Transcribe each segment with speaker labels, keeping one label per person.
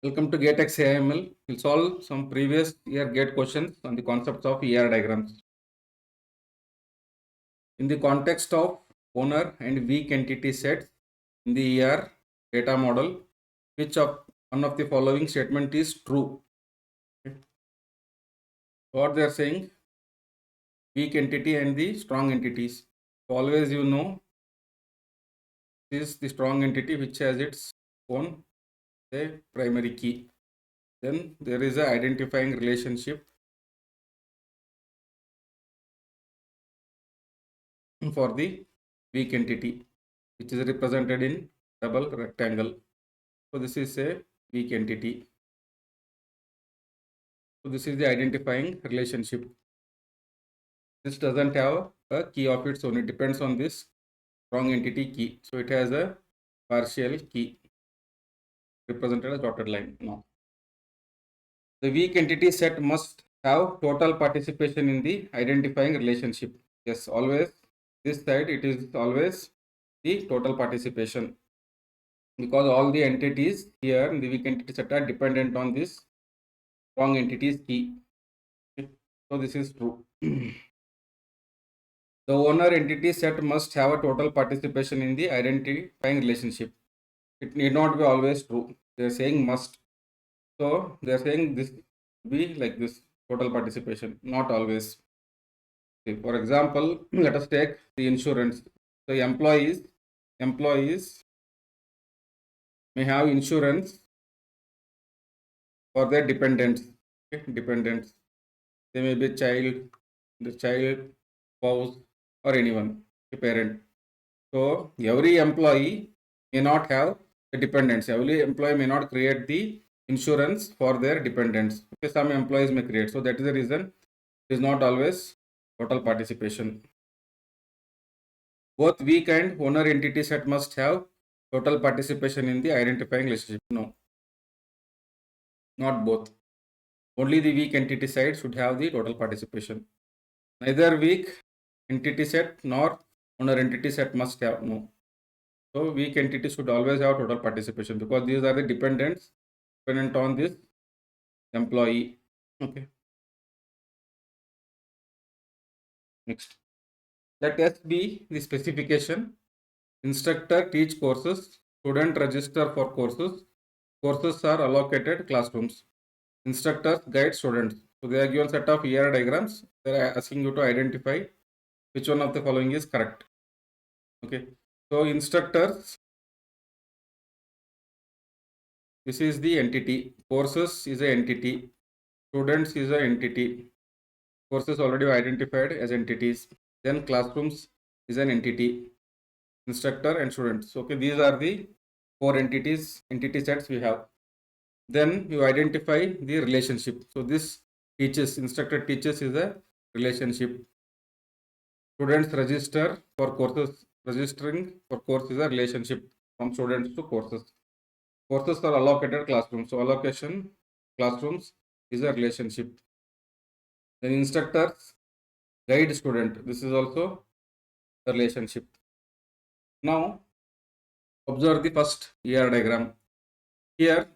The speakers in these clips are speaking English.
Speaker 1: Welcome to GateX AML. We'll solve some previous year GATE questions on the concepts of ER diagrams. In the context of owner and weak entity sets in the ER data model, which of one of the following statement is true? Okay. What they are saying, weak entity and the strong entities. So always you know this is the strong entity which has its own primary key. Then there is a identifying relationship for the weak entity, which is represented in double rectangle. So this is a weak entity. So this is the identifying relationship. This doesn't have a key of its own. It depends on this strong entity key. So it has a partial key represented as dotted line. Now, the weak entity set must have total participation in the identifying relationship. Yes, always this side it is always the total participation, because all the entities here in the weak entity set are dependent on this strong entity's key. So this is true. The owner entity set must have a total participation in the identifying relationship. It need not be always true. They are saying must. So they are saying this be like this total participation, not always. Okay, for example, let us take the insurance. So employees may have insurance for their dependents. Okay, dependents. They may be the child, spouse, or anyone, a parent. So every employee may not have the dependents. Every employee may not create the insurance for their dependents. Okay, some employees may create. So that is the reason it is not always total participation. Both weak and owner entity set must have total participation in the identifying relationship. No, not both. Only the weak entity side should have the total participation. Neither weak entity set nor owner entity set must have. No. So weak entity should always have total participation, because these are the dependent on this employee. Okay. Next. Let S be the specification. Instructor teach courses. Student register for courses. Courses are allocated classrooms. Instructors guide students. So they are given set of ER diagrams. They are asking you to identify which one of the following is correct. Okay. So instructors, this is the entity. Courses is an entity. Students is an entity. Courses already identified as entities. Then classrooms is an entity. Instructor and students. Okay, these are the four entity sets we have. Then you identify the relationship. So this instructor teaches is a relationship. Students register for courses. Registering for course is a relationship from students to courses. Courses are allocated classrooms. So allocation classrooms is a relationship. Then instructors guide student. This is also a relationship. Now observe the first ER diagram. Here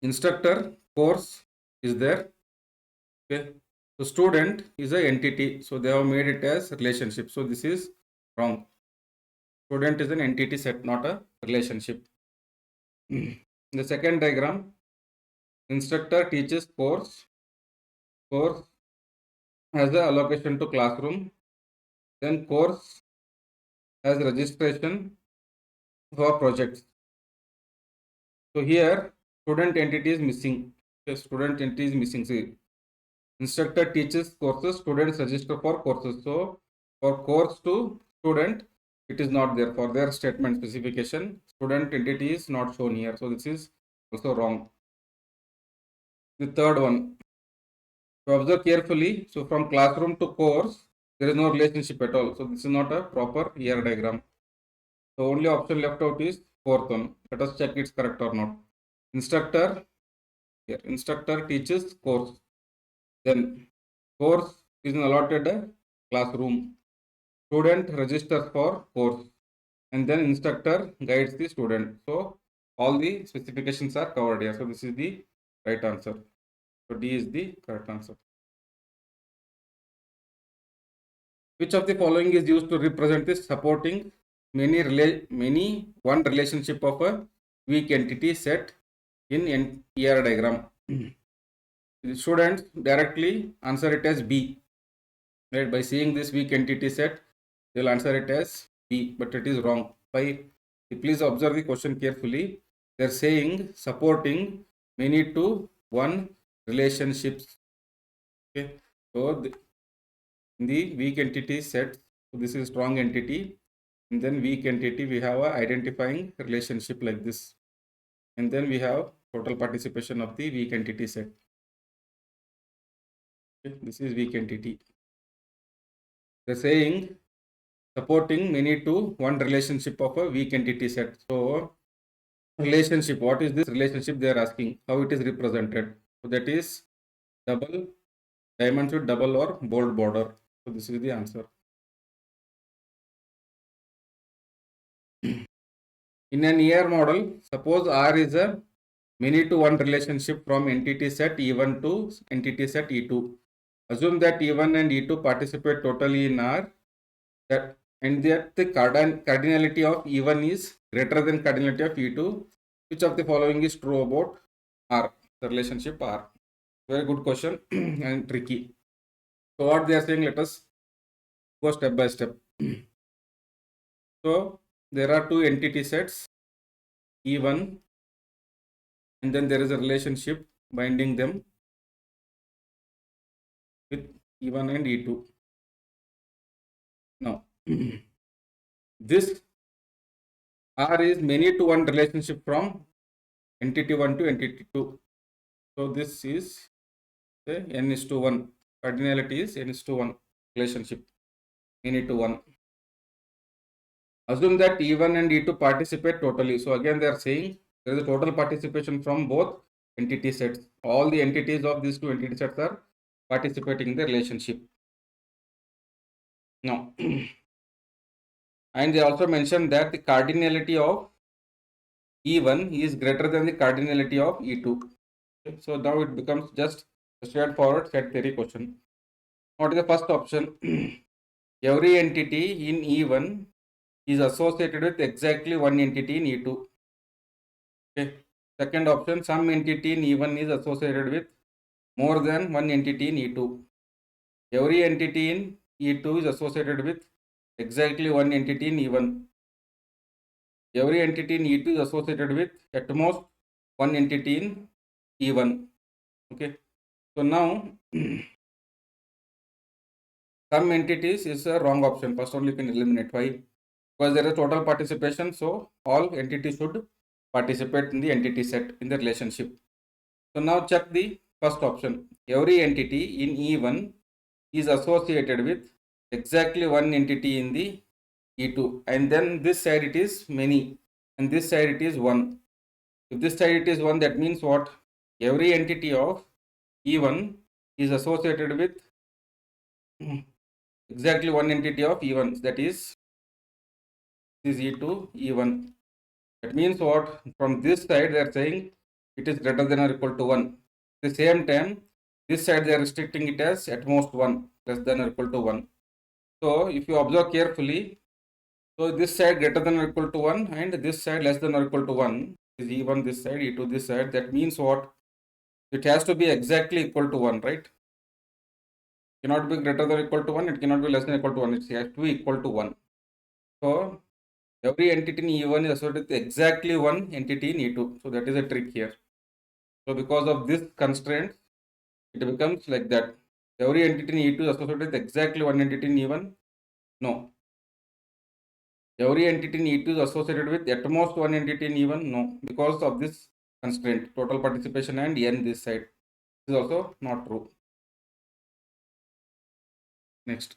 Speaker 1: instructor course is there. Okay. So student is a entity. So they have made it as relationship. So this is wrong. Student is an entity set, not a relationship. In the second diagram, instructor teaches course. Course has the allocation to classroom. Then course has registration for projects. So here student entity is missing. Okay, student entity is missing. See, instructor teaches courses, students register for courses. So for course to student, it is not there. For their statement specification, student entity is not shown here. So this is also wrong. The third one, to observe carefully. So from classroom to course, there is no relationship at all. So this is not a proper ER diagram. So only option left out is fourth one. Let us check it's correct or not. Instructor, here instructor teaches course. Then course is allotted a classroom. Student registers for course, and then instructor guides the student. So all the specifications are covered here. So this is the right answer. So D is the correct answer. Which of the following is used to represent this supporting many one relationship of a weak entity set in ER diagram? The students directly answer it as B. Right? By seeing this weak entity set, they'll answer it as B, but it is wrong. Please observe the question carefully. They're saying supporting many to one relationships. Okay, so in the weak entity set, so this is strong entity, and then weak entity we have a identifying relationship like this, and then we have total participation of the weak entity set. Okay, this is weak entity. They're saying supporting many to one relationship of a weak entity set. So relationship, what is this relationship? They are asking how it is represented. So that is double diamonds with double or bold border. So this is the answer. In an ER model, suppose R is a many to one relationship from entity set E1 to entity set E2. Assume that E1 and E2 participate totally in R, and that the cardinality of E1 is greater than cardinality of E2. Which of the following is true about R, the relationship R? Very good question and tricky. So what they are saying, let us go step by step. So there are two entity sets, E1, and then there is a relationship binding them with E1 and E2. Now, this R is many to one relationship from entity 1 to entity 2. So this is say n is to 1. Cardinality is n is to 1 relationship, many to 1. Assume that E1 and E2 participate totally. So again they are saying there is a total participation from both entity sets. All the entities of these two entity sets are participating in the relationship. Now, and they also mentioned that the cardinality of E1 is greater than the cardinality of E2. So now it becomes just a straightforward set theory question. What is the first option? Every entity in E1 is associated with exactly one entity in E2. Okay. Second option, some entity in E1 is associated with more than one entity in E2. Every entity in E2 is associated with exactly one entity in E1. Every entity in E2 is associated with at most one entity in E1. Okay. So now some entities is a wrong option. First one you can eliminate. Why? Because there is total participation. So all entities should participate in the entity set in the relationship. So now check the first option. Every entity in E1 is associated with exactly one entity in the E2, and then this side it is many, and this side it is one. If this side it is one, that means what? Every entity of E1 is associated with exactly one entity of E1, that is E2 E1. That means what? From this side they are saying it is greater than or equal to 1. At the same time, this side they are restricting it as at most 1, less than or equal to 1. So if you observe carefully, so this side greater than or equal to 1 and this side less than or equal to 1 is E1 this side, E2 this side. That means what? It has to be exactly equal to 1, right? It cannot be greater than or equal to 1, it cannot be less than or equal to 1, it has to be equal to 1. So every entity in E1 is associated with exactly one entity in E2. So that is a trick here. So because of this constraint, it becomes like that. Every entity in E2 is associated with exactly one entity in E1. No. Every entity in E2 is associated with at most one entity in E1. No. Because of this constraint, total participation and n this side. This is also not true. Next.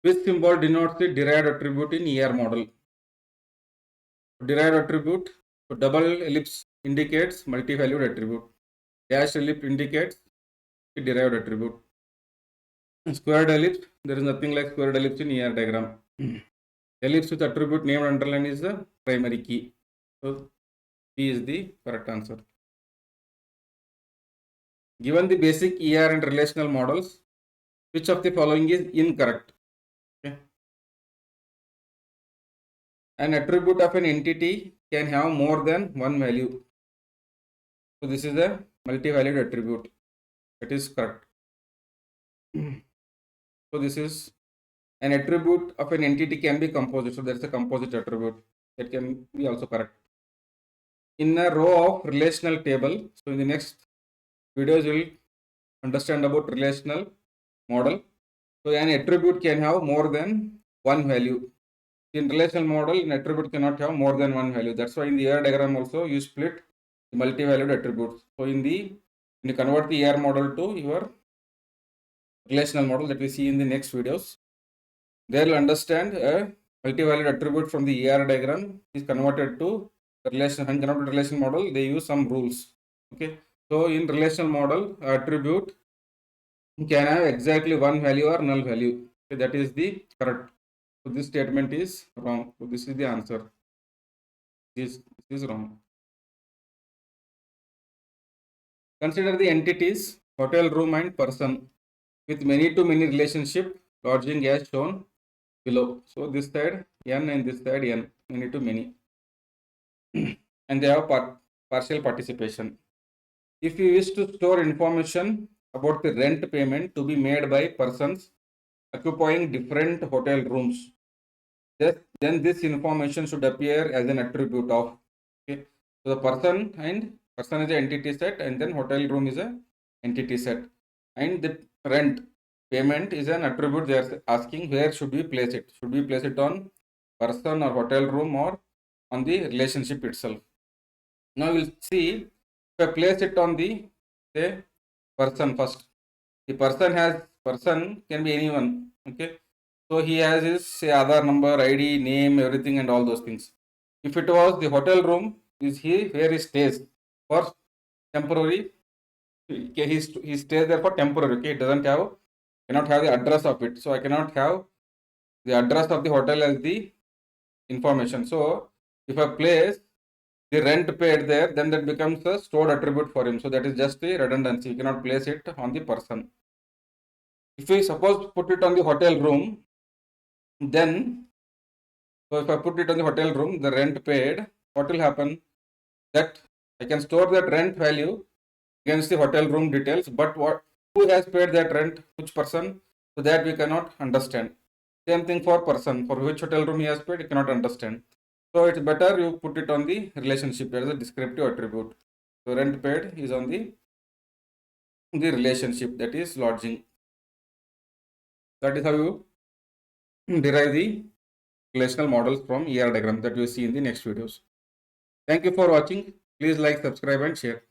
Speaker 1: Which symbol denotes the derived attribute in ER model? Derived attribute, so double ellipse indicates multi-valued attribute. Dash ellipse indicates the derived attribute. Squared ellipse, there is nothing like squared ellipse in ER diagram. Ellipse with attribute named underline is the primary key. So B is the correct answer. Given the basic ER and relational models, which of the following is incorrect? Okay. An attribute of an entity can have more than one value. So this is a multi-valued attribute. That is correct. So this is an attribute of an entity can be composite. So that's a composite attribute. That can be also correct. In a row of relational table, so in the next videos you will understand about relational model. So an attribute can have more than one value. In relational model, an attribute cannot have more than one value. That's why in the ER diagram also you split the multi-valued attributes. So when you convert the ER model to your relational model that we see in the next videos, there you'll understand a multi-valued attribute from the ER diagram is converted to relational model. They use some rules. Okay. So in relational model, attribute can have exactly one value or null value. Okay, that is the correct. So this statement is wrong. So this is the answer. This is wrong. Consider the entities hotel room and person with many to many relationship lodging as shown below. So this side n and this side n, many to many. And they have partial participation. If you wish to store information about the rent payment to be made by persons occupying different hotel rooms, then this information should appear as an attribute of. Okay. So the person is an entity set, and then hotel room is an entity set, and the rent payment is an attribute. They are asking where should we place it? Should we place it on person or hotel room or on the relationship itself? Now we'll see if I place it on the say person first. The person can be anyone. Okay. So he has his say Aadhaar number, ID, name, everything, and all those things. If it was the hotel room, is he where he stays for temporary? He stays there for temporary. Okay, it cannot have the address of it. So I cannot have the address of the hotel as the information. So if I place the rent paid there, then that becomes a stored attribute for him. So that is just a redundancy. You cannot place it on the person. If we suppose put it on the hotel room, then so if I put it on the hotel room, the rent paid, what will happen? That I can store that rent value against the hotel room details, but who has paid that rent, which person? So that we cannot understand. Same thing for person, for which hotel room he has paid, you cannot understand. So it's better you put it on the relationship as a descriptive attribute. So rent paid is on the relationship, that is lodging. That is how you derive the relational models from ER diagram that you see in the next videos. Thank you for watching. Please like, subscribe and share.